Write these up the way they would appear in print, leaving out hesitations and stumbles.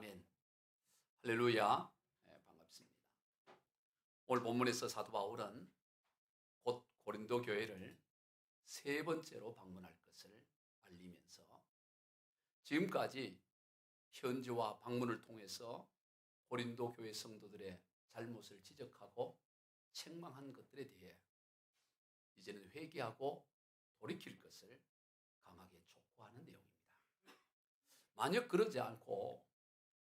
아멘. 할렐루야. 네, 반갑습니다. 오늘 본문에서 사도 바울은 곧 고린도 교회를 세 번째로 방문할 것을 알리면서 지금까지 현지와 방문을 통해서 고린도 교회 성도들의 잘못을 지적하고 책망한 것들에 대해 이제는 회개하고 돌이킬 것을 강하게 촉구하는 내용입니다. 만약 그러지 않고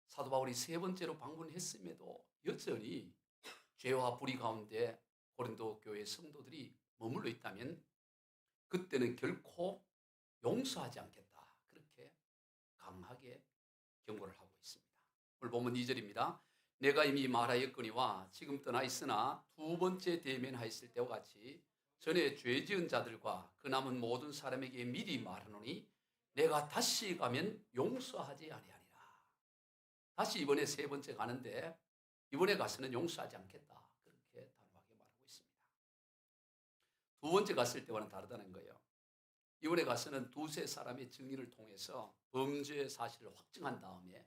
사도 바울이 세 번째로 방문했음에도 여전히 죄와 불의 가운데 고린도 교회 성도들이 머물러 있다면 그때는 결코 용서하지 않겠다. 그렇게 강하게 경고를 하고 있습니다. 오늘 본문 2절입니다. 내가 이미 말하였거니와 지금 떠나 있으나 두 번째 대면하였을 때와 같이 전에 죄 지은 자들과 그 남은 모든 사람에게 미리 말하노니 내가 다시 가면 용서하지 아니하리라. 다시 이번에 세 번째 가는데 이번에 가서는 용서하지 않겠다. 그렇게 단호하게 말하고 있습니다. 두 번째 갔을 때와는 다르다는 거예요. 이번에 가서는 두세 사람의 증인을 통해서 범죄 사실을 확증한 다음에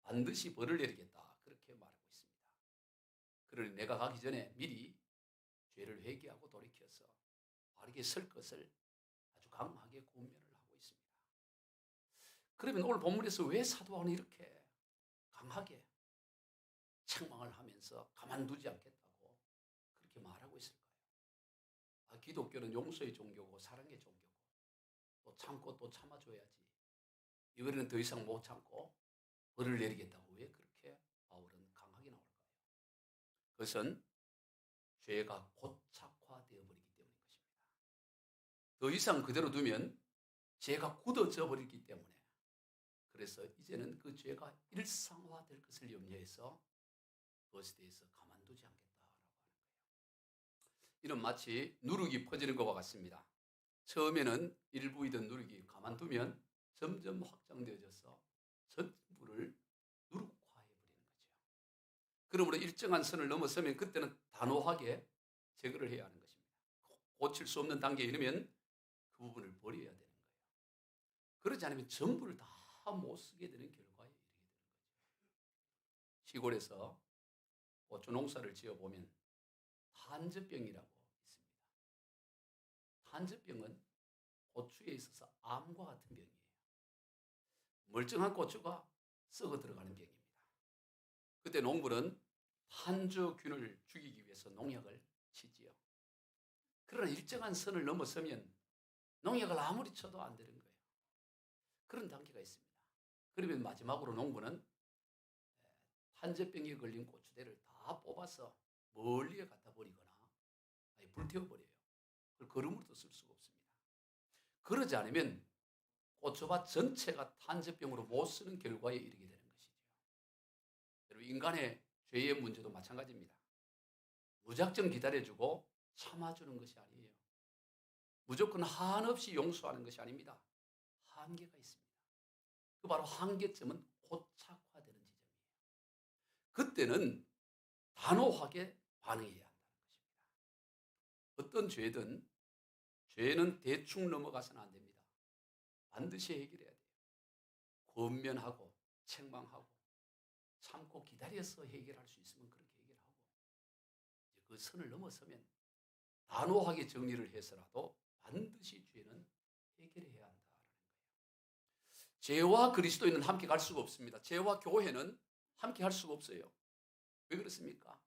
반드시 벌을 내리겠다. 그렇게 말하고 있습니다. 그러니 내가 가기 전에 미리 죄를 회개하고 돌이켜서 바르게 설 것을 아주 강하게 권면을 하고 있습니다. 그러면 오늘 본문에서 왜 사도 바울은 이렇게 강하게 책망을 하면서 가만두지 않겠다고 그렇게 말하고 있을까요? 기독교는 용서의 종교고 사랑의 종교고 또 참고 또 참아줘야지. 이번에는 더 이상 못 참고 벌을 내리겠다고 왜 그렇게 바울은 강하게 나올까요? 그것은 죄가 고착화되어 버리기 때문인 것입니다. 더 이상 그대로 두면 죄가 굳어져 버리기 때문에 그래서 이제는 그 죄가 일상화될 것을 염려해서 그것에 대해서 가만두지 않겠다라고 하는 거예요. 이는 마치 누룩이 퍼지는 것과 같습니다. 처음에는 일부이던 누룩이 가만두면 점점 확장되어져서 전부를 누룩화해버리는 거죠. 그러므로 일정한 선을 넘어서면 그때는 단호하게 제거를 해야 하는 것입니다. 고칠 수 없는 단계에 이르면 그 부분을 버려야 되는 거예요. 그러지 않으면 전부를 다 못 쓰게 되는 결과에 이르게 되는 거죠. 시골에서 고추 농사를 지어보면 탄저병이라고 있습니다. 탄저병은 고추에 있어서 암과 같은 병이에요. 멀쩡한 고추가 썩어 들어가는 병입니다. 그때 농부는 탄저균을 죽이기 위해서 농약을 치지요. 그러나 일정한 선을 넘어서면 농약을 아무리 쳐도 안 되는 거예요. 그런 단계가 있습니다. 그러면 마지막으로 농부는 탄저병에 걸린 고추대를 다 뽑아서 멀리에 갖다 버리거나 불태워버려요. 그걸 거름으로도 쓸 수가 없습니다. 그러지 않으면 고추밭 전체가 탄저병으로 못 쓰는 결과에 이르게 되는 것이죠. 여러분, 인간의 죄의 문제도 마찬가지입니다. 무작정 기다려주고 참아주는 것이 아니에요. 무조건 한없이 용서하는 것이 아닙니다. 한계가 있습니다. 그 바로 한계점은 고착화되는 지점이에요. 그때는 단호하게 반응해야 한다는 것입니다. 어떤 죄든 죄는 대충 넘어가서는 안 됩니다. 반드시 해결해야 돼요. 권면하고 책망하고 참고 기다려서 해결할 수 있으면 그렇게 해결하고 이제 그 선을 넘어서면 단호하게 정리를 해서라도 반드시 죄는 해결해야 한다라는 거예요. 죄와 그리스도인은 함께 갈 수가 없습니다. 죄와 교회는 함께 할 수가 없어요. 왜 그렇습니까?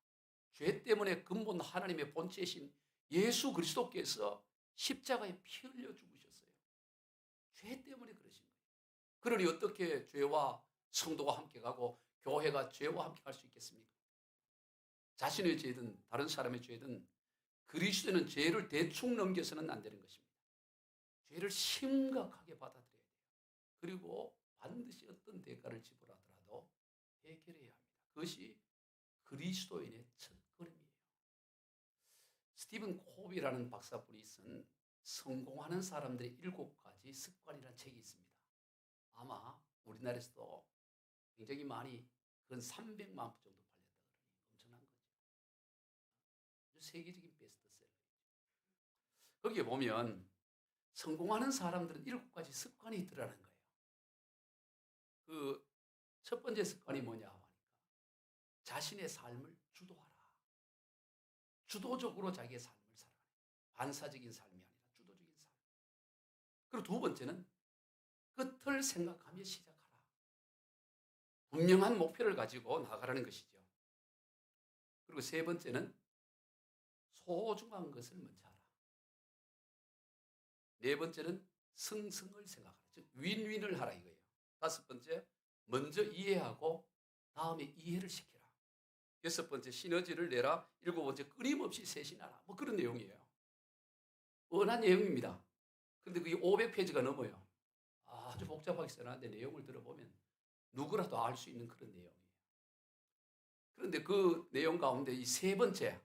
죄 때문에 근본 하나님의 본체이신 예수 그리스도께서 십자가에 피 흘려 죽으셨어요. 죄 때문에 그러신 거예요. 그러니 어떻게 죄와 성도가 함께 가고 교회가 죄와 함께 갈 수 있겠습니까? 자신의 죄든 다른 사람의 죄든 그리스도는 죄를 대충 넘겨서는 안 되는 것입니다. 죄를 심각하게 받아들여야 돼요. 그리고 반드시 어떤 대가를 지불하더라도 해결해야 합니다. 그것이 그리스도인의 첫걸음이에요. 스티븐 코비라는 박사분이 쓴 성공하는 사람들의 7가지 습관이라는 책이 있습니다. 아마 우리나라에서도 굉장히 많이 근 300만 부 정도 팔렸다 그러니 엄청난 거죠. 아주 세계적인 베스트셀러예요. 거기에 보면 성공하는 사람들은 7가지 습관이 있더라는 거예요. 그 첫 번째 습관이 뭐냐 하니까 자신의 삶을 주도하라. 주도적으로 자기의 삶을 살아라. 반사적인 삶이 아니라 주도적인 삶. 그리고 두 번째는 끝을 생각하며 시작하라. 분명한 목표를 가지고 나가라는 것이죠. 그리고 세 번째는 소중한 것을 먼저 하라. 네 번째는 승승을 생각하라. 즉 윈윈을 하라 이거예요. 다섯 번째, 먼저 이해하고 다음에 이해를 시켜라. 여섯 번째, 시너지를 내라. 일곱 번째, 끊임없이 쇄신하라. 뭐 그런 내용이에요. 뻔한 내용입니다. 그런데 그게 500페이지가 넘어요. 아주 복잡하게 써놨는데 내용을 들어보면 누구라도 알 수 있는 그런 내용이에요. 그런데 그 내용 가운데 이 세 번째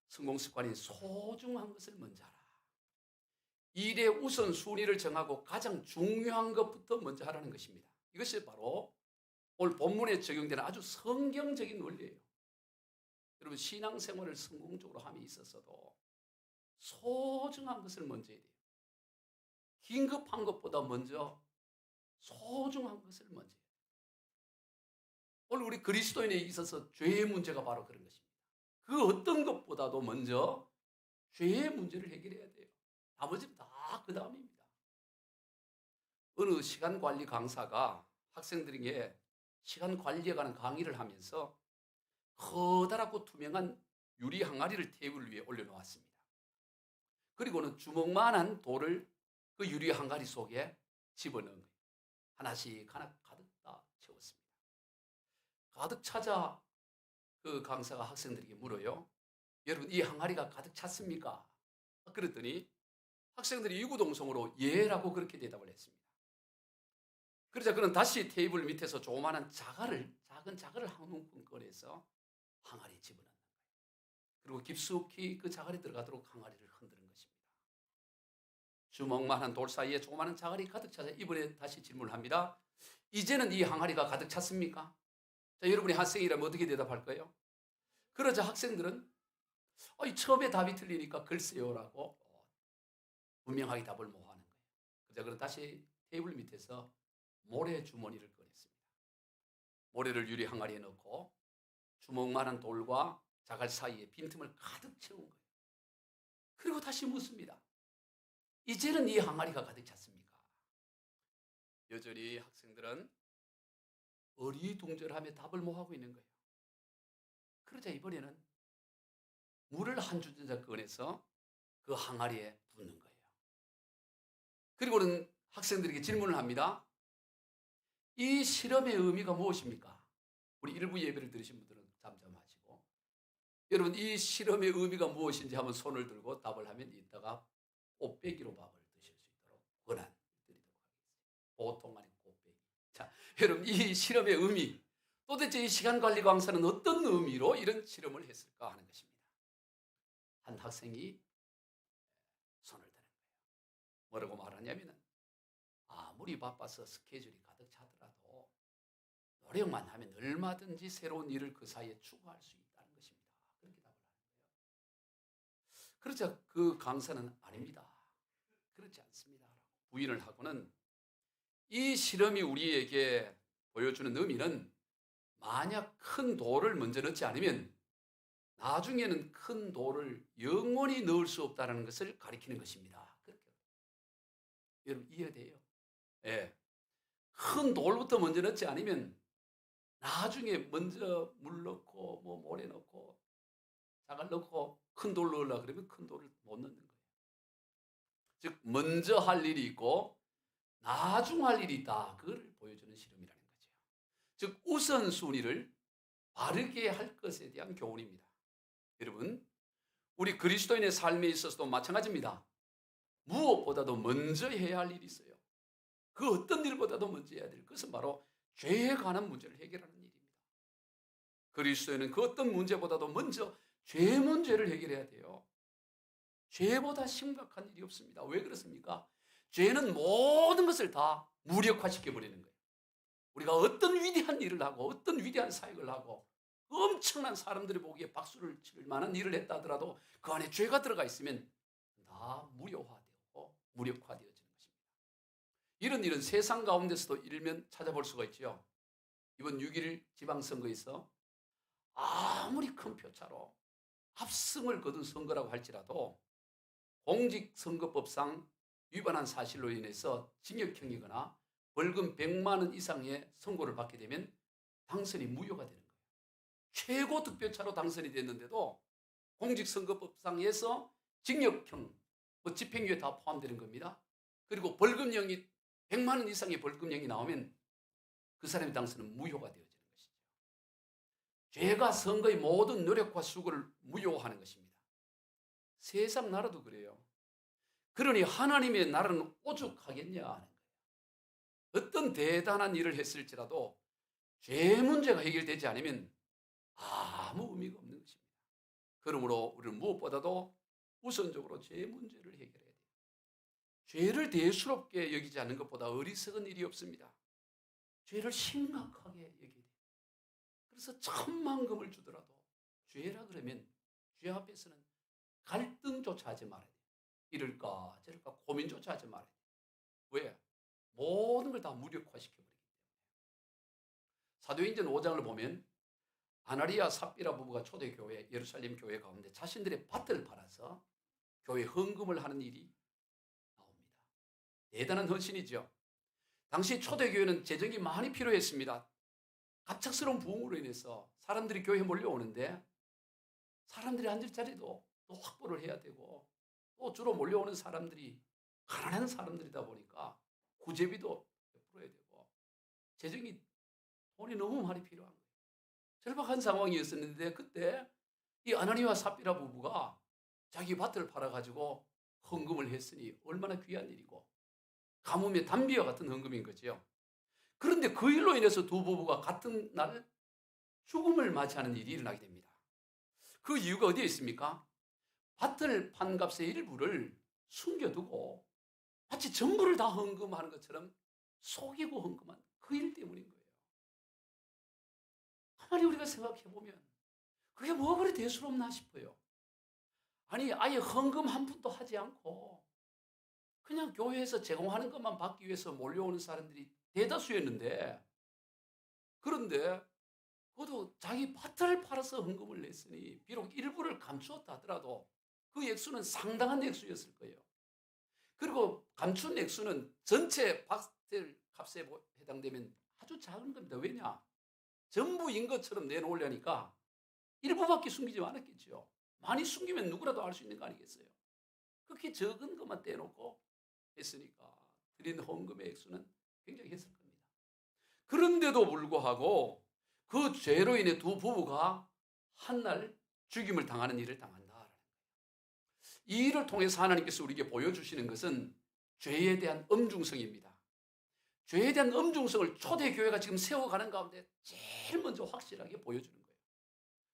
성공 습관인 소중한 것을 먼저 하라. 일의 우선순위를 정하고 가장 중요한 것부터 먼저 하라는 것입니다. 이것이 바로 오늘 본문에 적용되는 아주 성경적인 원리예요. 여러분 신앙생활을 성공적으로 함에 있어서도 소중한 것을 먼저 해야 돼요. 긴급한 것보다 먼저 소중한 것을 먼저 해야 돼요. 오늘 우리 그리스도인에 있어서 죄의 문제가 바로 그런 것입니다. 그 어떤 것보다도 먼저 죄의 문제를 해결해야 돼요. 나머지는 다 그 다음입니다. 어느 시간 관리 강사가 학생들에게 시간 관리에 관한 강의를 하면서 커다랗고 투명한 유리 항아리를 테이블 위에 올려놓았습니다. 그리고는 주먹만한 돌을 그 유리 항아리 속에 집어넣은 거예요. 하나씩 하나 가득 다 채웠습니다. 가득 차자 그 강사가 학생들에게 물어요. 여러분 이 항아리가 가득 찼습니까? 그랬더니 학생들이 이구동성으로 예라고 그렇게 대답을 했습니다. 그러자 그는 다시 테이블 밑에서 조그마한 작은 자갈을 한 움큼 꺼내서 항아리에 집어넣는 거예요. 그리고 깊숙이 그 자갈이 들어가도록 항아리를 흔드는 것입니다. 주먹만한 돌 사이에 조그마한 자갈이 가득 차서 이번에 다시 질문을 합니다. 이제는 이 항아리가 가득 찼습니까? 자, 여러분이 학생이라면 어떻게 대답할 거예요? 그러자 학생들은 처음에 답이 틀리니까 글쎄요라고 분명하게 답을 못 하는 거예요. 그래서 그는 다시 테이블 밑에서 모래 주머니를 꺼냈습니다. 모래를 유리 항아리에 넣고 주먹만한 돌과 자갈 사이에 빈틈을 가득 채운 거예요. 그리고 다시 묻습니다. 이제는 이 항아리가 가득 찼습니까? 여전히 학생들은 어리둥절하며 답을 못 하고 있는 거예요. 그러자 이번에는 물을 한 주전자 꺼내서 그 항아리에 붓는 거예요. 그리고는 학생들에게 질문을 합니다. 이 실험의 의미가 무엇입니까? 우리 일부 예배를 들으신 분들은 잠잠하시고, 여러분 이 실험의 의미가 무엇인지 한번 손을 들고 답을 하면 이따가 꽃배기로 밥을 드실 수 있도록 권한 드리도록 하겠습니다. 보통 아닌 꽃배기. 자, 여러분 이 실험의 의미, 도대체 이 시간관리 강사는 어떤 의미로 이런 실험을 했을까 하는 것입니다. 한 학생이 손을 드는 거예요. 뭐라고 말하냐면은 아무리 바빠서 스케줄이 가득 차더라도 노력만 하면 얼마든지 새로운 일을 그 사이에 추구할 수 있다는 것입니다. 그렇게 답을 하는 거예요. 그러자 그 강사는 아닙니다. 그렇지 않습니다. 부인을 하고는 이 실험이 우리에게 보여주는 의미는 만약 큰 돌을 먼저 넣지 않으면 나중에는 큰 돌을 영원히 넣을 수 없다는 것을 가리키는 것입니다. 그렇게. 여러분 이해돼요? 예. 큰 돌부터 먼저 넣지 않으면 나중에 먼저 물 넣고 뭐 모래 넣고 자갈 넣고 큰 돌 넣으려고 그러면 큰 돌을 못 넣는 거예요. 즉 먼저 할 일이 있고 나중 할 일이 있다. 그걸 보여주는 실험이라는 거죠. 즉 우선순위를 바르게 할 것에 대한 교훈입니다. 여러분 우리 그리스도인의 삶에 있어서도 마찬가지입니다. 무엇보다도 먼저 해야 할 일이 있어요. 그 어떤 일보다도 먼저 해야 될 것은 바로 죄에 관한 문제를 해결하는 일입니다. 그리스도인은 그 어떤 문제보다도 먼저 죄 문제를 해결해야 돼요. 죄보다 심각한 일이 없습니다. 왜 그렇습니까? 죄는 모든 것을 다 무력화시켜버리는 거예요. 우리가 어떤 위대한 일을 하고 어떤 위대한 사역을 하고 엄청난 사람들이 보기에 박수를 칠 만한 일을 했다 하더라도 그 안에 죄가 들어가 있으면 다 무효화되고 무력화되어지는 것입니다. 이런 일은 세상 가운데서도 일면 찾아볼 수가 있죠. 이번 6.1 지방선거에서 아무리 큰 표차로 압승을 거둔 선거라고 할지라도 공직선거법상 위반한 사실로 인해서 징역형이거나 벌금 100만 원 이상의 선고를 받게 되면 당선이 무효가 되는 거예요. 최고 득표차로 당선이 됐는데도 공직선거법상에서 징역형, 집행유예 다 포함되는 겁니다. 그리고 벌금형이 100만 원 이상의 벌금형이 나오면 그 사람의 당선은 무효가 되어지는 것이죠. 죄가 선거의 모든 노력과 수고를 무효화하는 것입니다. 세상 나라도 그래요. 그러니 하나님의 나라는 오죽하겠냐 하는 거예요. 어떤 대단한 일을 했을지라도 죄 문제가 해결되지 않으면 아무 의미가 없는 것입니다. 그러므로 우리는 무엇보다도 우선적으로 죄 문제를 해결해야 돼요. 죄를 대수롭게 여기지 않는 것보다 어리석은 일이 없습니다. 죄를 심각하게 여겨야 돼요. 그래서 1,000,000금을 주더라도 죄라 그러면 죄 앞에서는 갈등조차 하지 말아야 돼요. 이럴까 저럴까 고민조차 하지 말아야 돼요. 왜? 모든 걸 다 무력화시켜버리기 때문에. 사도행전 5장을 보면 아나리아 삽비라 부부가 초대교회 예루살렘 교회 가운데 자신들의 밭을 팔아서 교회 헌금을 하는 일이 나옵니다. 대단한 헌신이죠. 당시 초대교회는 재정이 많이 필요했습니다. 갑작스러운 부흥으로 인해서 사람들이 교회에 몰려오는데 사람들이 앉을 자리도 또 확보를 해야 되고 또 주로 몰려오는 사람들이 가난한 사람들이다 보니까 구제비도 베풀어야 되고 재정이 돈이 너무 많이 필요한 거예요. 절박한 상황이었었는데 그때 이 아나니와 삽비라 부부가 자기 밭을 팔아가지고 헌금을 했으니 얼마나 귀한 일이고 가뭄의 단비와 같은 헌금인 거지요. 그런데 그 일로 인해서 두 부부가 같은 날 죽음을 맞이하는 일이 일어나게 됩니다. 그 이유가 어디에 있습니까? 밭을 판 값의 일부를 숨겨두고 마치 전부를 다 헌금하는 것처럼 속이고 헌금한 그 일 때문인 거예요. 가만히 우리가 생각해 보면 그게 뭐가 그리 대수롭나 싶어요. 아니 아예 헌금 한 푼도 하지 않고 그냥 교회에서 제공하는 것만 받기 위해서 몰려오는 사람들이 대다수였는데 그런데 그것도 자기 밭을 팔아서 헌금을 냈으니 비록 일부를 감추었다 하더라도 그 액수는 상당한 액수였을 거예요. 그리고 감춘 액수는 전체 밭을 값에 해당되면 아주 작은 겁니다. 왜냐? 전부인 것처럼 내놓으려니까 일부밖에 숨기지 않았겠죠. 많이 숨기면 누구라도 알 수 있는 거 아니겠어요? 그렇게 적은 것만 떼놓고 했으니까 드린 헌금의 액수는 굉장히 했을 겁니다. 그런데도 불구하고 그 죄로 인해 두 부부가 한날 죽임을 당하는 일을 당한다. 이 일을 통해서 하나님께서 우리에게 보여주시는 것은 죄에 대한 엄중성입니다. 죄에 대한 엄중성을 초대교회가 지금 세워가는 가운데 제일 먼저 확실하게 보여주는 거예요.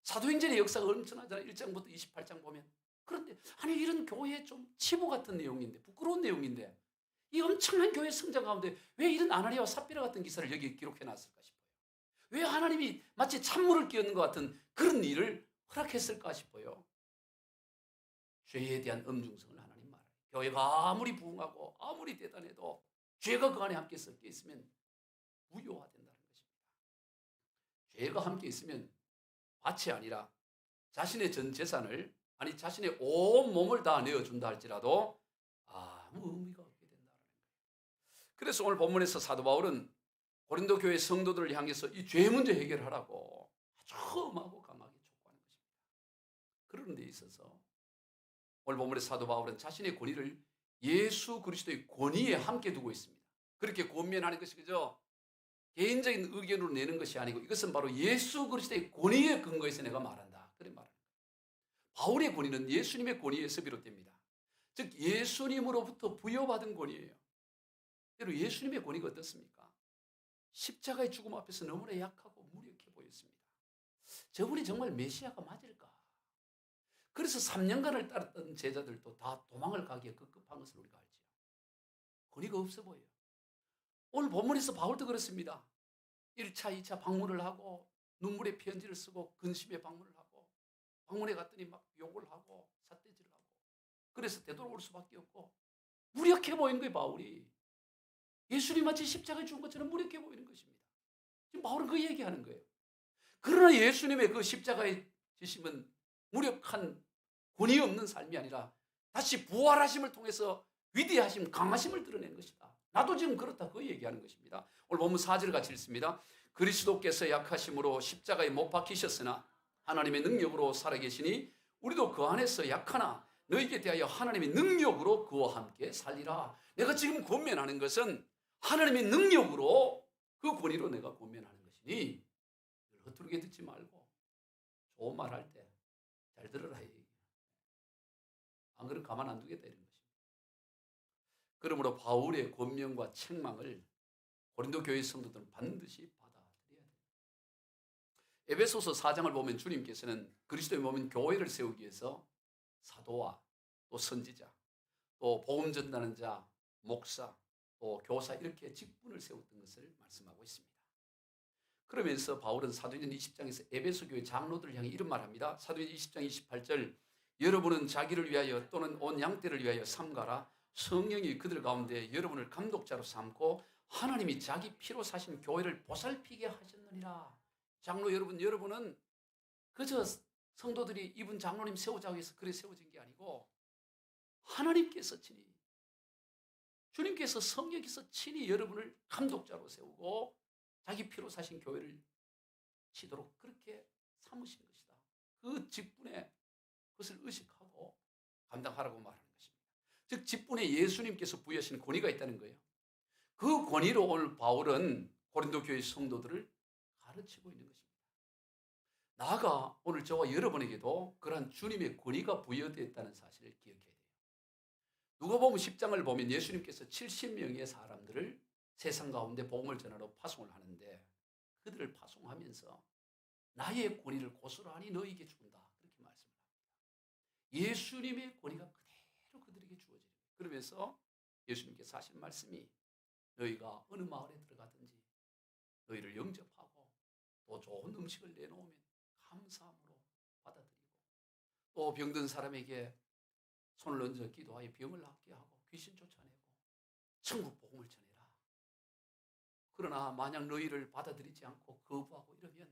사도행전의 역사가 엄청나잖아요. 1장부터 28장 보면. 그런데 아니 이런 교회의 좀 치부 같은 내용인데 부끄러운 내용인데 이 엄청난 교회 성장 가운데 왜 이런 아나니아와 삽비라 같은 기사를 여기 기록해 놨을까 싶어요. 왜 하나님이 마치 찬물을 끼얹는 것 같은 그런 일을 허락했을까 싶어요. 죄에 대한 엄중성을 하나님 말해요. 교회가 아무리 부흥하고 아무리 대단해도 죄가 그 안에 함께 섞여 있으면 무효화된다는 것입니다. 죄가 함께 있으면 밭이 아니라 자신의 전 재산을 아니 자신의 온 몸을 다 내어준다 할지라도 아무 의미가 없게 된다는 거예요. 그래서 오늘 본문에서 사도 바울은 고린도 교회 성도들을 향해서 이 죄 문제 해결하라고 아주 엄하고 강하게 촉구하는 것입니다. 그런 데 있어서 오늘 본문의 사도 바울은 자신의 권위를 예수 그리스도의 권위에 함께 두고 있습니다. 그렇게 권면하는 것이 그저 개인적인 의견으로 내는 것이 아니고 이것은 바로 예수 그리스도의 권위에 근거해서 내가 말한다. 그런 말을. 바울의 권위는 예수님의 권위에서 비롯됩니다. 즉 예수님으로부터 부여받은 권위예요. 그리고 예수님의 권위가 어떻습니까? 십자가의 죽음 앞에서 너무나 약하고 무력해 보였습니다. 저분이 정말 메시아가 맞을까? 그래서 3년간을 따랐던 제자들도 다 도망을 가기에 급급한 것을 우리가 알죠. 권위가 없어 보여요. 오늘 본문에서 바울도 그렇습니다. 1차, 2차 방문을 하고 눈물의 편지를 쓰고 근심의 방문을 하고 방문에 갔더니 막 욕을 하고 삿대질을 하고 그래서 되돌아올 수밖에 없고 무력해 보이는 거예요. 바울이 예수님 마치 십자가에 죽은 것처럼 무력해 보이는 것입니다. 지금 바울은 그 얘기하는 거예요. 그러나 예수님의 그 십자가의 지심은 무력한 권위 없는 삶이 아니라 다시 부활하심을 통해서 위대하심, 강하심을 드러낸 것이다. 나도 지금 그렇다 그 얘기하는 것입니다. 오늘 본문 4절 같이 읽습니다. 그리스도께서 약하심으로 십자가에 못 박히셨으나 하나님의 능력으로 살아계시니 우리도 그 안에서 약하나 너희에게 대하여 하나님의 능력으로 그와 함께 살리라. 내가 지금 권면하는 것은 하나님의 능력으로 그 권위로 내가 권면하는 것이니 허투루게 듣지 말고 좋은 말 할 때 잘 들어라. 안 그러면 가만 안 두겠다 이런 것입니다. 그러므로 바울의 권면과 책망을 고린도 교회 성도들은 반드시 받아들여야 돼요. 에베소서 4장을 보면 주님께서는 그리스도의 몸인 교회를 세우기 위해서 사도와 또 선지자, 또 복음 전하는 자, 목사, 또 교사 이렇게 직분을 세웠던 것을 말씀하고 있습니다. 그러면서 바울은 사도행전 20장에서 에베소 교회 장로들을 향해 이런 말합니다. 사도행전 20장 28절 여러분은 자기를 위하여 또는 온 양떼를 위하여 삼가라. 성령이 그들 가운데 여러분을 감독자로 삼고 하나님이 자기 피로 사신 교회를 보살피게 하셨느니라. 장로 여러분, 여러분은 그저 성도들이 이분 장로님 세우자고 해서 그래 세워진 게 아니고 하나님께서 친히 주님께서 성령께서 친히 여러분을 감독자로 세우고 자기 피로 사신 교회를 치도록 그렇게 삼으신 것이다. 그 직분에 그것을 의식하고 감당하라고 말하는 것입니다. 즉 직분에 예수님께서 부여하신 권위가 있다는 거예요. 그 권위로 오늘 바울은 고린도 교회 성도들을 가르치고 있는 것입니다. 나아가 오늘 저와 여러분에게도 그러한 주님의 권위가 부여되었다는 사실을 기억해야 돼요. 누가복음 10장을 보면 예수님께서 70명의 사람들을 세상 가운데 복음을 전하러 파송을 하는데 그들을 파송하면서 나의 권위를 고스란히 너희에게 준다 그렇게 말씀을 합니다. 예수님의 권위가 그대로 그들에게 주어지는 거예요. 그러면서 예수님께서 하신 말씀이 너희가 어느 마을에 들어가든지 너희를 영접하고 또 좋은 음식을 내놓으면 감사함으로 받아들이고 또 병든 사람에게 손을 얹어 기도하여 병을 낫게 하고 귀신 쫓아내고 천국 복음을 전해라. 그러나 만약 너희를 받아들이지 않고 거부하고 이러면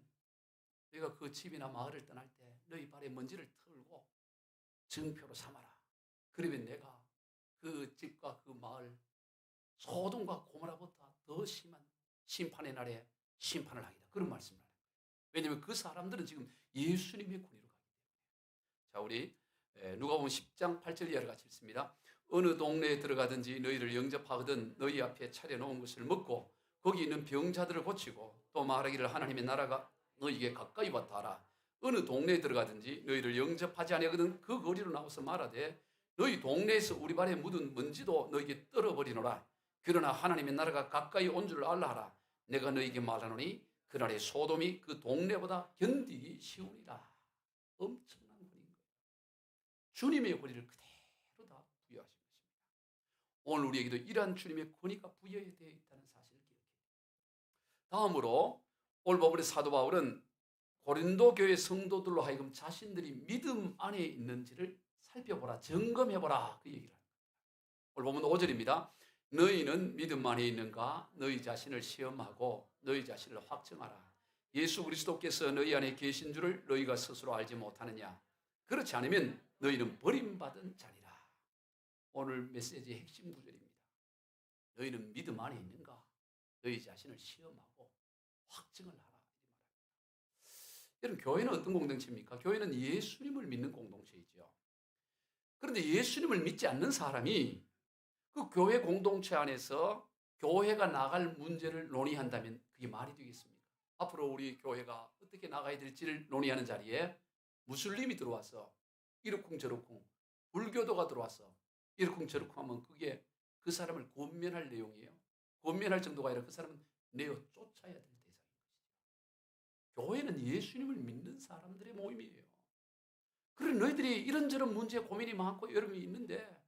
너희가 그 집이나 마을을 떠날 때 너희 발에 먼지를 털고 증표로 삼아라. 그러면 내가 그 집과 그 마을 소돔과 고모라보다 더 심한 심판의 날에 심판을 하겠다. 그런 말씀을 하는 거예요. 왜냐하면 그 사람들은 지금 예수님의 권위로 가기 때문에. 자, 우리 누가복음 10장 8절 이하를 같이 읽습니다. 어느 동네에 들어가든지 너희를 영접하거든 너희 앞에 차려놓은 것을 먹고 거기 있는 병자들을 고치고 또 말하기를 하나님의 나라가 너희에게 가까이 왔다라. 어느 동네에 들어가든지 너희를 영접하지 아니하거든 그 거리로 나와서 말하되 너희 동네에서 우리 발에 묻은 먼지도 너희에게 떨어버리노라. 그러나 하나님의 나라가 가까이 온 줄 알라 하라. 내가 너희에게 말하노니 그날의 소돔이 그 동네보다 견디기 쉬우니라. 엄청난 권위인 거예요. 주님의 권위를 그대로 다 부여하신 것입니다. 오늘 우리에게도 이러한 주님의 권위가 부여되어 있다는 사실을 기억해야 됩니다. 다음으로 오늘 본문의 사도 바울은 고린도 교회 성도들로 하여금 자신들이 믿음 안에 있는지를 살펴보라, 점검해보라 그 얘기를 합니다. 오늘 본문 5절입니다. 너희는 믿음 안에 있는가? 너희 자신을 시험하고 너희 자신을 확증하라. 예수 그리스도께서 너희 안에 계신 줄을 너희가 스스로 알지 못하느냐? 그렇지 않으면 너희는 버림받은 자리라. 오늘 메시지의 핵심 구절입니다. 너희는 믿음 안에 있는가? 너희 자신을 시험하고 확증을 하라. 여러분, 교회는 어떤 공동체입니까? 교회는 예수님을 믿는 공동체이죠. 그런데 예수님을 믿지 않는 사람이 그 교회 공동체 안에서 교회가 나갈 문제를 논의한다면 그게 말이 되겠습니까? 앞으로 우리 교회가 어떻게 나가야 될지를 논의하는 자리에 무슬림이 들어와서 이러쿵저러쿵, 불교도가 들어와서 이러쿵저러쿵 하면 그게 그 사람을 권면할 내용이에요. 권면할 정도가 아니라 그 사람은 내어 쫓아야 될 대상인 것이죠. 교회는 예수님을 믿는 사람들의 모임이에요. 그래 너희들이 이런저런 문제 고민이 많고 여름이 있는데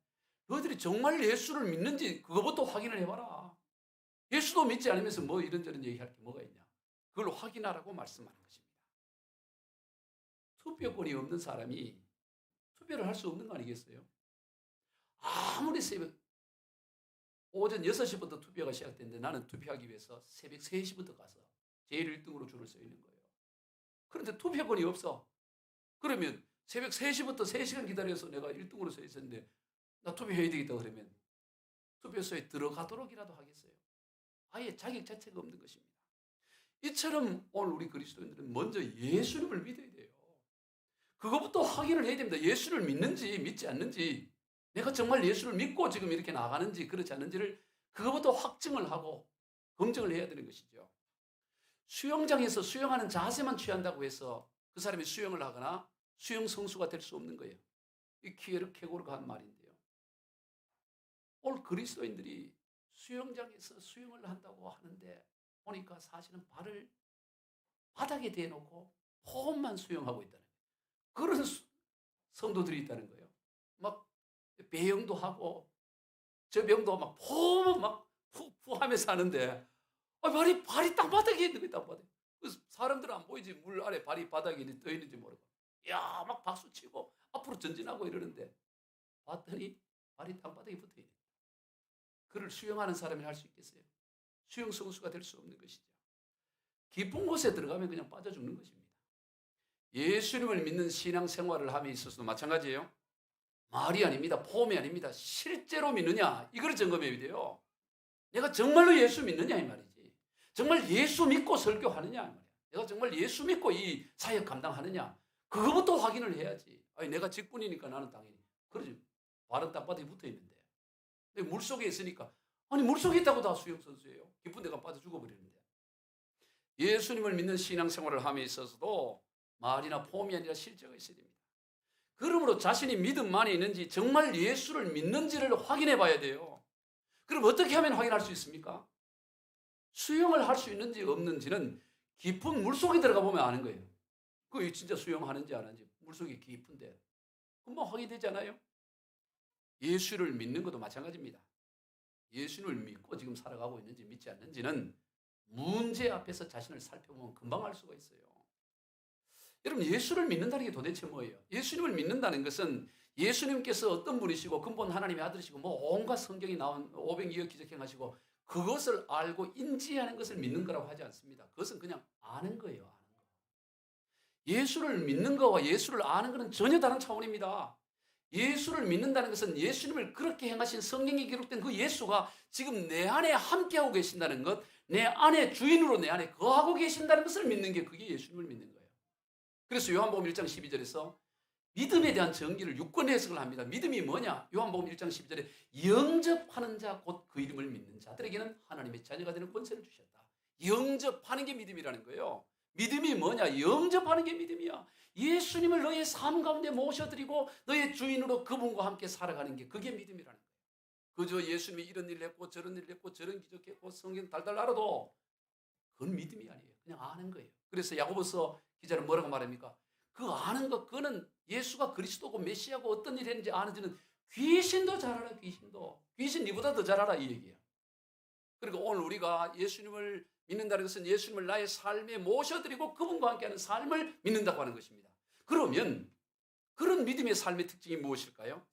너희들이 정말 예수를 믿는지 그것부터 확인을 해봐라. 예수도 믿지 않으면서 뭐 이런저런 얘기할 게 뭐가 있냐. 그걸 확인하라고 말씀하는 것입니다. 투표권이 없는 사람이 투표를 할 수 없는 거 아니겠어요? 아무리 새벽 오전 6시부터 투표가 시작됐는데 나는 투표하기 위해서 새벽 3시부터 가서 제일 1등으로 줄을 서 있는 거예요. 그런데 투표권이 없어. 그러면 새벽 3시부터 3시간 기다려서 내가 1등으로 서 있었는데 나 투표해야 되겠다 그러면 투표소에 들어가도록이라도 하겠어요? 아예 자격 자체가 없는 것입니다. 이처럼 오늘 우리 그리스도인들은 먼저 예수님을 믿어야 돼요. 그것부터 확인을 해야 됩니다. 예수를 믿는지 믿지 않는지, 내가 정말 예수를 믿고 지금 이렇게 나가는지 그렇지 않는지를 그것부터 확증을 하고 검증을 해야 되는 것이죠. 수영장에서 수영하는 자세만 취한다고 해서 그 사람이 수영을 하거나 수영 선수가 될 수 없는 거예요. 이 키에르케고르가 한 말인데요. 오늘 그리스도인들이 수영장에서 수영을 한다고 하는데 보니까 사실은 발을 바닥에 대놓고 폼만 수영하고 있다는 거예요. 그런 성도들이 있다는 거예요. 막 배영도 하고 저 병도 막 폼은 막 푸푸 하면서 하는데 발이 땅바닥에 있는 거예요. 땅바닥에. 그래서 사람들은 안 보이지 물 아래 발이 바닥에 떠 있는지 모르고 야 막 박수 치고 앞으로 전진하고 이러는데 봤더니 발이 땅바닥에 붙어 있는 거예요. 그를 수영하는 사람이 할 수 있겠어요? 수영 선수가 될 수 없는 것이죠. 깊은 곳에 들어가면 그냥 빠져 죽는 것입니다. 예수님을 믿는 신앙생활을 함에 있어서도 마찬가지예요. 말이 아닙니다. 폼이 아닙니다. 실제로 믿느냐 이걸 점검해야 돼요. 내가 정말로 예수 믿느냐 이 말이지. 정말 예수 믿고 설교하느냐 이 말이야. 내가 정말 예수 믿고 이 사역 감당하느냐 그거부터 확인을 해야지. 아니, 내가 직분이니까 나는 당연히 그러지. 발은 땅바닥에 붙어 있는데 근데 물속에 있으니까 아니 물속에 있다고 다 수영선수예요. 깊은 데가 빠져 죽어버리는데. 예수님을 믿는 신앙생활을 함에 있어서도 말이나 폼이 아니라 실제가 있어야 됩니다. 그러므로 자신이 믿음만이 있는지 정말 예수를 믿는지를 확인해 봐야 돼요. 그럼 어떻게 하면 확인할 수 있습니까? 수영을 할 수 있는지 없는지는 깊은 물속에 들어가 보면 아는 거예요. 그게 진짜 수영하는지 안 하는지 물속이 깊은데 금방 확인되잖아요. 예수를 믿는 것도 마찬가지입니다. 예수를 믿고 지금 살아가고 있는지 믿지 않는지는 문제 앞에서 자신을 살펴보면 금방 알 수가 있어요. 여러분 예수를 믿는다는 게 도대체 뭐예요? 예수님을 믿는다는 것은 예수님께서 어떤 분이시고 근본 하나님의 아들이시고 뭐 온갖 성경이 나온 500여 기적행하시고 그것을 알고 인지하는 것을 믿는 거라고 하지 않습니다. 그것은 그냥 아는 거예요. 아는 거. 예수를 믿는 거와 예수를 아는 것은 전혀 다른 차원입니다. 예수를 믿는다는 것은 예수님을 그렇게 행하신 성경에 기록된 그 예수가 지금 내 안에 함께하고 계신다는 것, 내 안에 주인으로 내 안에 거하고 계신다는 것을 믿는 게 그게 예수님을 믿는 거예요. 그래서 요한복음 1장 12절에서 믿음에 대한 정기를 6권 해석을 합니다. 믿음이 뭐냐? 요한복음 1장 12절에 영접하는 자 곧 그 이름을 믿는 자들에게는 하나님의 자녀가 되는 권세를 주셨다. 영접하는 게 믿음이라는 거예요. 믿음이 뭐냐? 영접하는 게 믿음이야. 예수님을 너의 삶 가운데 모셔드리고 너의 주인으로 그분과 함께 살아가는 게 그게 믿음이라는 거예요. 그저 예수님이 이런 일을 했고 저런 일을 했고 저런 기적했고 성경 달달 알아도 그건 믿음이 아니에요. 그냥 아는 거예요. 그래서 야고보서 기자는 뭐라고 말합니까? 그 아는 것, 그거는 예수가 그리스도고 메시아고 어떤 일 했는지 아는지는 귀신도 잘 알아, 귀신도. 귀신 니보다 더 잘 알아, 이 얘기예요. 그리고 오늘 우리가 예수님을 믿는다는 것은 예수님을 나의 삶에 모셔드리고 그분과 함께하는 삶을 믿는다고 하는 것입니다. 그러면 그런 믿음의 삶의 특징이 무엇일까요?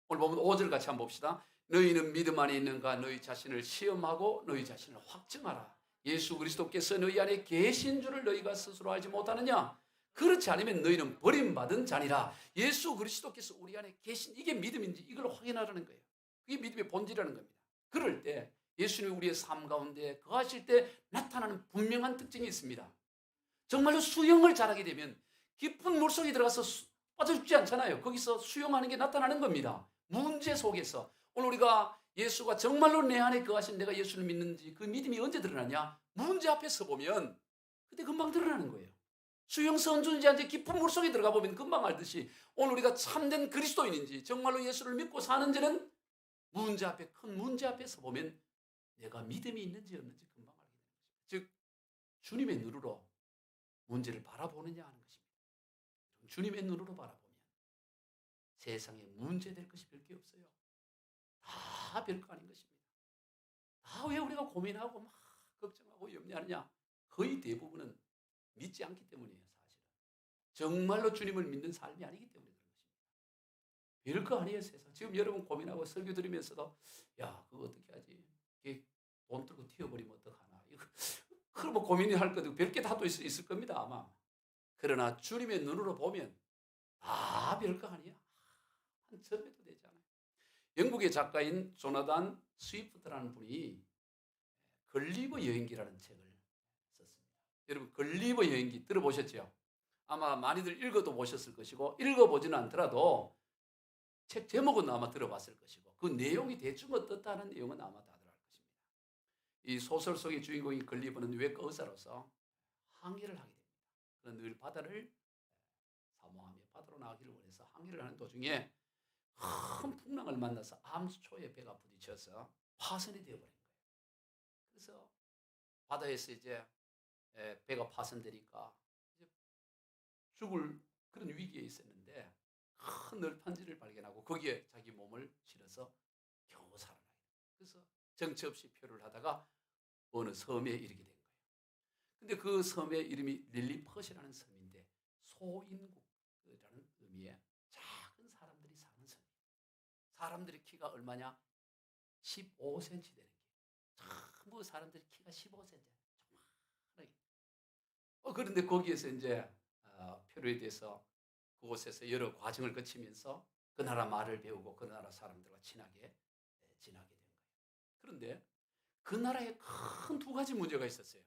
오늘 보면 5절 같이 한번 봅시다. 너희는 믿음 안에 있는가? 너희 자신을 시험하고 너희 자신을 확증하라. 예수 그리스도께서 너희 안에 계신 줄을 너희가 스스로 알지 못하느냐? 그렇지 않으면 너희는 버림받은 자니라. 예수 그리스도께서 우리 안에 계신 이게 믿음인지 이걸 확인하라는 거예요. 그게 믿음의 본질이라는 겁니다. 그럴 때 예수님이 우리의 삶 가운데 거하실 때 나타나는 분명한 특징이 있습니다. 정말로 수영을 잘하게 되면 깊은 물속에 들어가서 빠져 죽지 않잖아요. 거기서 수영하는 게 나타나는 겁니다. 문제 속에서. 오늘 우리가 예수가 정말로 내 안에 거하신 내가 예수를 믿는지 그 믿음이 언제 드러나냐? 문제 앞에 서 보면 그때 금방 드러나는 거예요. 수영 선수인지 깊은 물속에 들어가 보면 금방 알듯이 오늘 우리가 참된 그리스도인인지 정말로 예수를 믿고 사는지는 문제 앞에 큰 문제 앞에 서 보면 내가 믿음이 있는지 없는지 금방 알게 되는 것입니다. 즉 주님의 눈으로 문제를 바라보느냐 하는 것입니다. 주님의 눈으로 바라보면 세상에 문제될 것이 별게 없어요. 다 별거 아닌 것입니다. 다 왜 우리가 고민하고 막 걱정하고 염려하느냐? 거의 대부분은 믿지 않기 때문이에요. 사실은. 정말로 주님을 믿는 삶이 아니기 때문에 그런 것입니다. 별거 아니에요. 세상. 지금 여러분 고민하고 설교 들으면서도 야 그거 어떻게 하지? 돈 들고 튀어버리면 어떡하나? 이거 그 뭐 고민이 할 것도 별게 다 또 있을 겁니다, 아마. 그러나 주님의 눈으로 보면 다 별거 아니야. 한 점에도 되지 않아요. 영국의 작가인 조나단 스위프트라는 분이 걸리버 여행기라는 책을 썼습니다. 여러분, 걸리버 여행기 들어보셨죠? 아마 많이들 읽어도 보셨을 것이고, 읽어보지는 않더라도 책 제목은 아마 들어봤을 것이고, 그 내용이 대충 어떻다는 내용은 아마 다들 알 것입니다. 이 소설 속의 주인공인 걸리버는 외과 의사로서 항해를 하게 됩니다. 그는 늘 바다를 사모하며 바다로 나가기를 원해서 항해를 하는 도중에 큰 풍랑을 만나서 암초에 배가 부딪혀서 파손이 되어버린 거예요. 그래서 바다에서 이제 배가 파손되니까 이제 죽을 그런 위기에 있었는데 큰 널판지를 발견하고 거기에 자기 몸을 실어서 겨우 살아나요. 그래서 정처 없이 표를 하다가 어느 섬에 이르게 된 거예요. 근데 그 섬의 이름이 릴리펫이라는 섬인데 소인국이라는 의미의 작은 사람들이 사는 섬이에요. 사람들의 키가 얼마냐? 15cm 되는 게. 전부 사람들이 키가 15cm. 조그마하게. 그런데 거기에서 이제 표류에 대해서 그곳에서 여러 과정을 거치면서 그 나라 말을 배우고 그 나라 사람들과 친하게 지나게 된 거예요. 그런데 그 나라에 큰 두 가지 문제가 있었어요.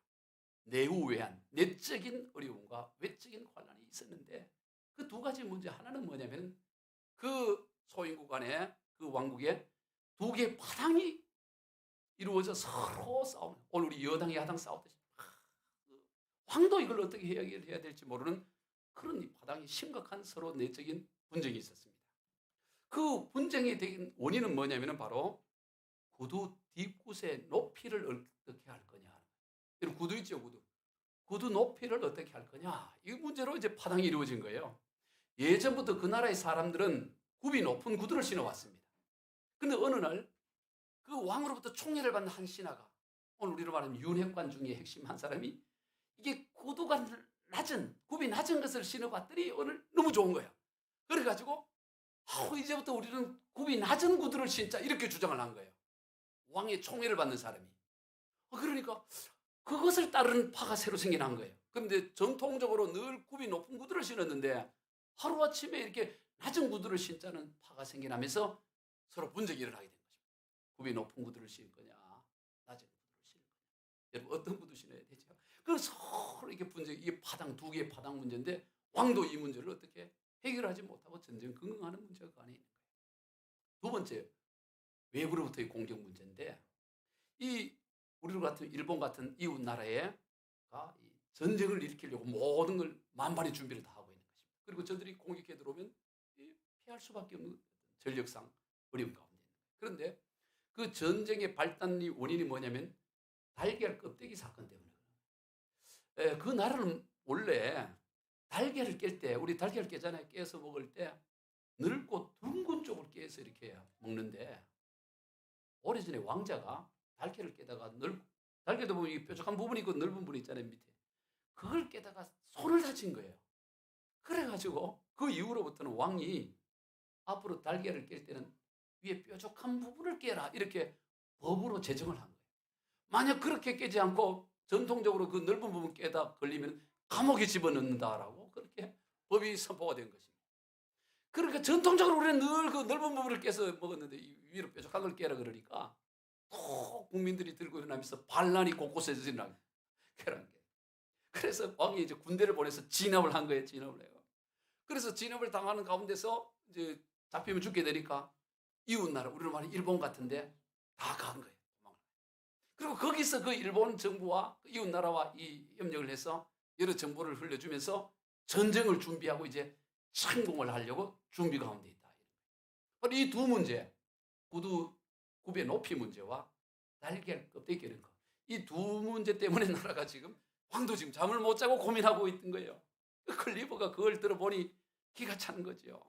내후외환, 내적인 어려움과 외적인 환란이 있었는데 그 두 가지 문제 하나는 뭐냐면 그 소인국 안에 그 왕국에 두 개의 파당이 이루어져 서로 싸우는, 오늘 우리 여당 야당 싸우듯이 황도 이걸 어떻게 해야 될지 모르는 그런 이 파당이 심각한 서로 내적인 분쟁이 있었습니다. 그 분쟁이 된 원인은 뭐냐면 바로 구두 뒷굿의 높이를 어떻게 할 거냐. 여러분 구두 있죠, 구두. 구두 높이를 어떻게 할 거냐. 이 문제로 이제 파당이 이루어진 거예요. 예전부터 그 나라의 사람들은 굽이 높은 구두를 신어왔습니다. 근데 어느 날 그 왕으로부터 총애를 받는 한 신하가, 오늘 우리로 말하면 윤핵관 중에 핵심 한 사람이 이게 구두가 낮은, 굽이 낮은 것을 신어봤더니 오늘 너무 좋은 거야. 그래가지고 이제부터 우리는 굽이 낮은 구두를 신자 이렇게 주장을 한 거예요. 왕의 총애를 받는 사람이. 그러니까 그것을 따르는 파가 새로 생겨난 거예요. 그런데 전통적으로 늘 굽이 높은 구두를 신었는데 하루아침에 이렇게 낮은 구두를 신자는 파가 생겨나면서 서로 분쟁이 일어나게 된 거죠. 굽이 높은 구두를 신을 거냐, 낮은 구두를 신을 거냐. 여러분 어떤 구두 신어야 되죠? 그래서 서로 이게 분쟁, 이게 파당, 두 개의 파당 문제인데 왕도 이 문제를 어떻게 해결하지 못하고 전전긍긍하는 문제가 안에 있는 거예요. 두 번째, 외부로부터의 공격 문제인데 이 우리 같은 일본 같은 이웃 나라에 전쟁을 일으키려고 모든 걸 만반의 준비를 다 하고 있는 것입니다. 그리고 저들이 공격해 들어오면 피할 수밖에 없는 전력상 어려움 가운데 있는 거예요. 그런데 그 전쟁의 발단의 원인이 뭐냐면 달걀 껍데기 사건 때문에 그래요. 그 나라는 원래 달걀을 깰 때, 우리 달걀 깨잖아요. 깨서 먹을 때 넓고 둥근 쪽을 깨서 이렇게 먹는데 오래전에 왕자가 달걀을 깨다가 달걀도 보면 이 뾰족한 부분이 있고 넓은 부분이 있잖아요, 밑에. 그걸 깨다가 손을 다친 거예요. 그래가지고 그 이후로부터는 왕이 앞으로 달걀을 깰 때는 위에 뾰족한 부분을 깨라 이렇게 법으로 제정을 한 거예요. 만약 그렇게 깨지 않고 전통적으로 그 넓은 부분 깨다 걸리면 감옥에 집어넣는다라고 그렇게 법이 선포가 된 것입니다. 그러니까 전통적으로 우리는 늘 그 넓은 부분을 깨서 먹었는데 위로 뾰족한 걸 깨라 그러니까 또 국민들이 들고 일어나면서 반란이 곳곳에서 일어나게. 그래서 왕이 이제 군대를 보내서 진압을 한 거예요. 진압을 해요. 그래서 진압을 당하는 가운데서 이제 잡히면 죽게 되니까 이웃 나라, 우리로 말하면 일본 같은데 다 간 거예요. 그리고 거기서 그 일본 정부와 이웃 나라와 이 협력을 해서 여러 정보를 흘려주면서 전쟁을 준비하고 이제 성공을 하려고 준비 가운데 있다. 이 두 문제, 굽의 높이 문제와 달걀 껍데기 깨는 거, 이 두 문제 때문에 나라가 지금 왕도 지금 잠을 못 자고 고민하고 있던 거예요. 걸리버가 그걸 들어보니 기가 차는 거죠.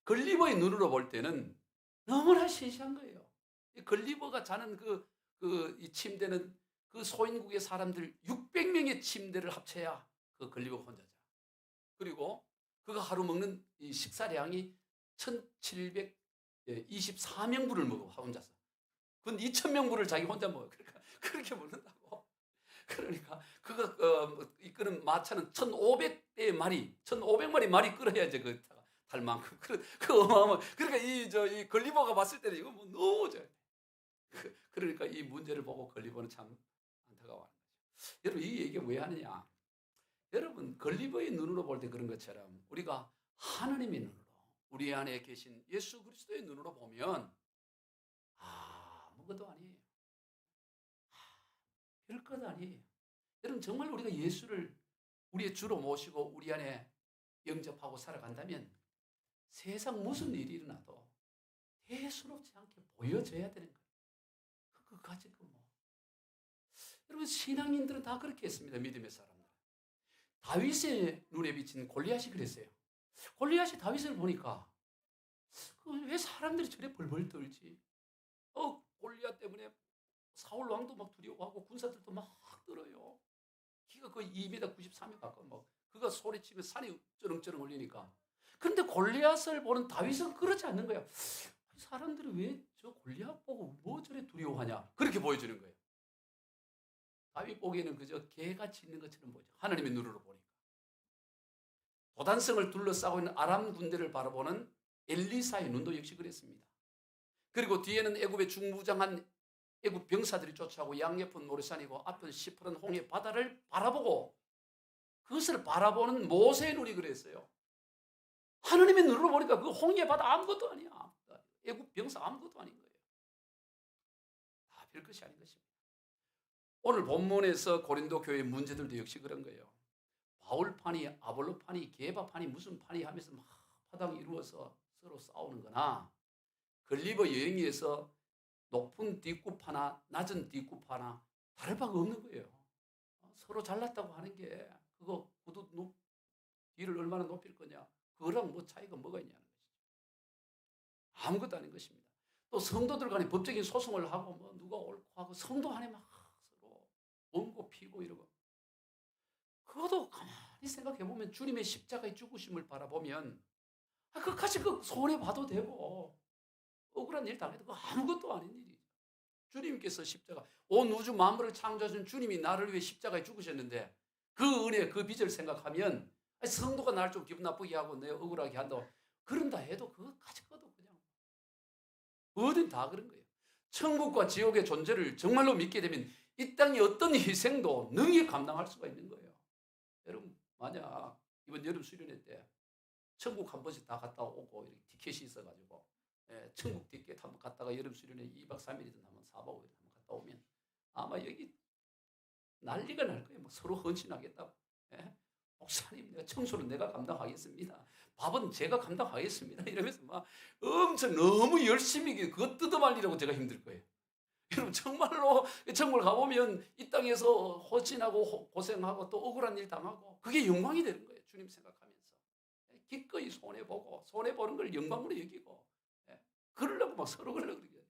걸리버의 눈으로 볼 때는 너무나 시시한 거예요. 걸리버가 자는 이 침대는 그 소인국의 사람들 600명의 침대를 합쳐야 그 걸리버가 혼자 자. 그리고 그가 하루 먹는 이 식사량이 1724명분을 먹어, 혼자서. 그건 2000명분을 자기 혼자 먹어요. 그러니까 그렇게 먹는다고. 그러니까 그거 이끄는 마차는 1,500마리 말이 끌어야지 탈 만큼. 그 어마어마. 그러니까 이 걸리버가 봤을 때는 이거 뭐 너무 그러니까 이 문제를 보고 걸리버는 참 안타까워하는 거죠. 여러분 이 얘기 왜 하느냐? 여러분 걸리버의 눈으로 볼 때 그런 것처럼 우리가 하나님의 눈으로 우리 안에 계신 예수 그리스도의 눈으로 보면 아무것도 아니에요. 별것 아니에요. 여러분 정말 우리가 예수를 우리의 주로 모시고 우리 안에 영접하고 살아간다면 세상 무슨 일이 일어나도 대수롭지 않게 보여져야 되는 거예요. 그거 가지고 뭐. 여러분 신앙인들은 다 그렇게 했습니다. 믿음의 사람들. 다윗의 눈에 비친 골리앗이 그랬어요. 골리앗이 다윗을 보니까 왜 사람들이 저래 벌벌 떨지? 골리앗 때문에 사울 왕도 막 두려워하고 군사들도 막 떨어요. 키가 거의 2m 93에 가까워. 막 그가 소리치면 산이 쩌렁쩌렁 울리니까. 그런데 골리앗을 보는 다윗은 그러지 않는 거야. 사람들이 왜 저 골리앗 보고 뭐 저래 두려워하냐? 그렇게 보여주는 거예요. 다윗 보기에는 그저 개가 짖는 것처럼 보이죠. 하나님의 눈으로 보니까. 도단성을 둘러싸고 있는 아람 군대를 바라보는 엘리사의 눈도 역시 그랬습니다. 그리고 뒤에는 애굽의 중무장한 애굽 병사들이 쫓아오고 양옆은 모래산이고 앞은 시퍼런 홍해 바다를 바라보고 그것을 바라보는 모세의 눈이 그랬어요. 하나님의 눈으로 보니까 그 홍해 바다 아무것도 아니야. 애굽 병사 아무것도 아닌 거예요. 다 별것이 아닌 것입니다. 오늘 본문에서 고린도 교회 문제들도 역시 그런 거예요. 바울파니, 아볼로파니, 게바파니 무슨 파니 하면서 막 파당이 이루어서 서로 싸우는 거나 걸리버 여행에서 높은 뒷굽하나 낮은 뒷굽하나 다를 바가 없는 거예요. 서로 잘났다고 하는 게 그거 구두 뒤를 얼마나 높일 거냐 그거랑 뭐 차이가 뭐가 있냐는 것이죠. 아무것도 아닌 것입니다. 또 성도들 간에 법적인 소송을 하고 뭐 누가 옳고 하고 성도 안에 막 서로 엉고 피고 이러고 그것도 가만히 생각해 보면 주님의 십자가의 죽으심을 바라보면 그것까지 그 손해 봐도 되고 억울한 일 당해도 그거 아무것도 아닌 일이죠. 주님께서 십자가 온 우주 만물을 창조하신 주님이 나를 위해 십자가에 죽으셨는데 그 은혜 그 빚을 생각하면 성도가 날 좀 기분 나쁘게 하고 내 억울하게 한다고 그런다 해도 그거 가지고도 그냥 뭐든 다 그런 거예요. 천국과 지옥의 존재를 정말로 믿게 되면 이 땅의 어떤 희생도 능히 감당할 수가 있는 거예요. 여러분 만약 이번 여름 수련회 때 천국 한 번씩 다 갔다 오고 이렇게 티켓이 있어가지고 천국 티켓 한번 갔다가 여름 수련회 2박 3일이든 한번 4박 5일 한번 갔다 오면 아마 여기 난리가 날 거예요. 뭐 서로 헌신하겠다고. 목사님 내가 청소는 내가 감당하겠습니다. 밥은 제가 감당하겠습니다. 이러면서 막 엄청 너무 열심히 그거 뜯어말리려고 제가 힘들 거예요. 여러분 정말로 천국을 가보면 이 땅에서 헌신하고 고생하고 또 억울한 일 당하고 그게 영광이 되는 거예요. 주님 생각하면서. 기꺼이 손해보고 손해보는 걸 영광으로 여기고 그러려고 막 서로 그러려고 그러게.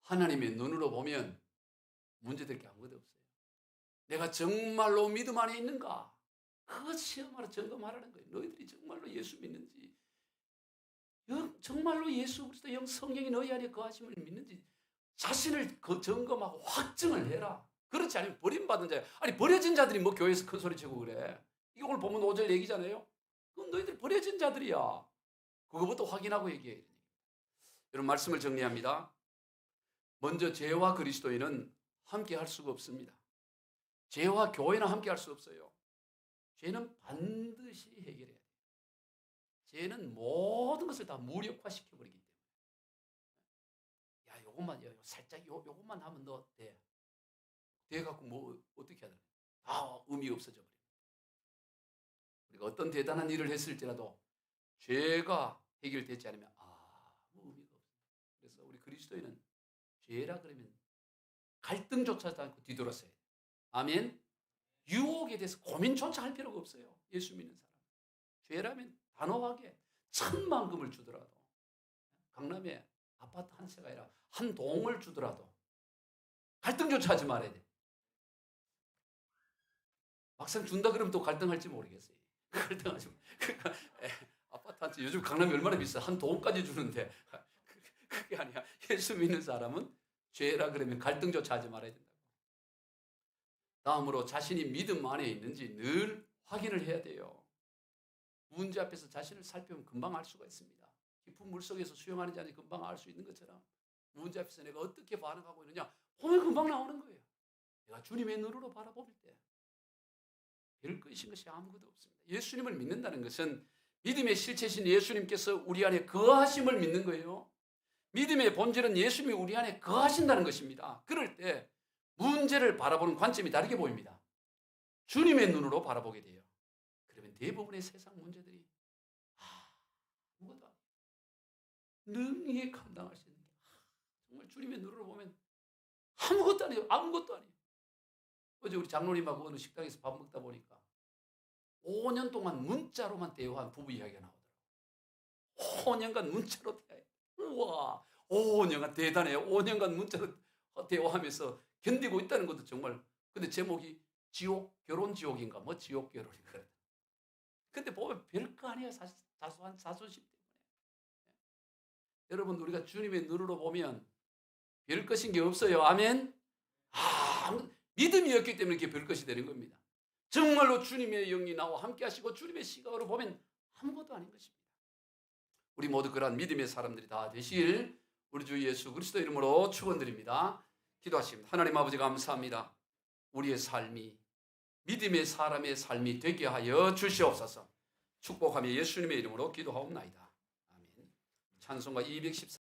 하나님의 눈으로 보면 문제될 게 아무것도 없어요. 내가 정말로 믿음 안에 있는가? 그것 시험하러 점검하라는 거예요. 너희들이 정말로 예수 믿는지 정말로 예수 그리스도 영 성령이 너희 안에 거하심을 믿는지 자신을 점검하고 확증을 해라. 그렇지 않으면 버림받은 자야. 아니 버려진 자들이 뭐 교회에서 큰 소리 치고 그래. 이게 오늘 보면 5절 얘기잖아요. 그럼 너희들 버려진 자들이야. 그거부터 확인하고 얘기해. 여러분 말씀을 정리합니다. 먼저 죄와 그리스도인은 함께 할 수가 없습니다. 죄와 교회는 함께 할 수 없어요. 죄는 반드시 해결해야 돼요. 죄는 모든 것을 다 무력화시켜버리기 때문에. 야, 요것만, 살짝 요것만 하면 너 돼. 돼갖고 뭐, 어떻게 해야 되나? 다 의미가 없어져 버려요. 우리가 어떤 대단한 일을 했을지라도 죄가 해결되지 않으면 아무 의미가 없어요. 그래서 우리 그리스도인은 죄라 그러면 갈등조차도 않고 뒤돌아서야 돼요. 아멘. 유혹에 대해서 고민조차 할 필요가 없어요. 예수 믿는 사람. 죄라면 단호하게 1,000만금을 주더라도 강남에 아파트 한 채가 아니라 한 동을 주더라도 갈등조차 하지 말아야 돼. 막상 준다 그러면 또 갈등할지 모르겠어요. 갈등하지 마. 그러니까 아파트 한 채 요즘 강남이 얼마나 비싸. 한 동까지 주는데 그게 아니야. 예수 믿는 사람은 죄라 그러면 갈등조차 하지 말아야 된다고. 다음으로 자신이 믿음 안에 있는지 늘 확인을 해야 돼요. 문제 앞에서 자신을 살펴보면 금방 알 수가 있습니다. 깊은 물속에서 수영하는 자는 금방 알 수 있는 것처럼 문제 앞에서 내가 어떻게 반응하고 있느냐 보면 금방 나오는 거예요. 내가 주님의 눈으로 바라볼 때 별것인 것이 아무것도 없습니다. 예수님을 믿는다는 것은 믿음의 실체신 예수님께서 우리 안에 거하심을 믿는 거예요. 믿음의 본질은 예수님이 우리 안에 거하신다는 것입니다. 그럴 때 문제를 바라보는 관점이 다르게 보입니다. 주님의 눈으로 바라보게 돼요. 그러면 대부분의 세상 문제들이 아무것도 아니에요. 능히 감당할 수 있는 게 정말 주님의 눈으로 보면 아무것도 아니에요. 아무것도 아니에요. 어제 우리 장로님하고 어느 식당에서 밥 먹다 보니까 5년 동안 문자로만 대화한 부부 이야기가 나오더라고요. 5년간 문자로 대화해요. 우와, 5년간 대단해요. 5년간 문자로 대화하면서 견디고 있다는 것도 정말. 근데 제목이 지옥, 결혼 지옥인가 뭐 지옥 결혼인가. 근데 보면 별거 아니에요. 사소한 자존심 때문에. 여러분 우리가 주님의 눈으로 보면 별 것인 게 없어요. 아멘. 믿음이었기 때문에 이렇게 별 것이 되는 겁니다. 정말로 주님의 영이 나와 함께 하시고 주님의 시각으로 보면 아무것도 아닌 것입니다. 우리 모두 그러한 믿음의 사람들이 다 되실 우리 주 예수 그리스도 이름으로 축원드립니다. 기도하십니다. 하나님 아버지 감사합니다. 우리의 삶이 믿음의 사람의 삶이 되게 하여 주시옵소서. 축복하며 예수님의 이름으로 기도하옵나이다. 아멘. 찬송가 214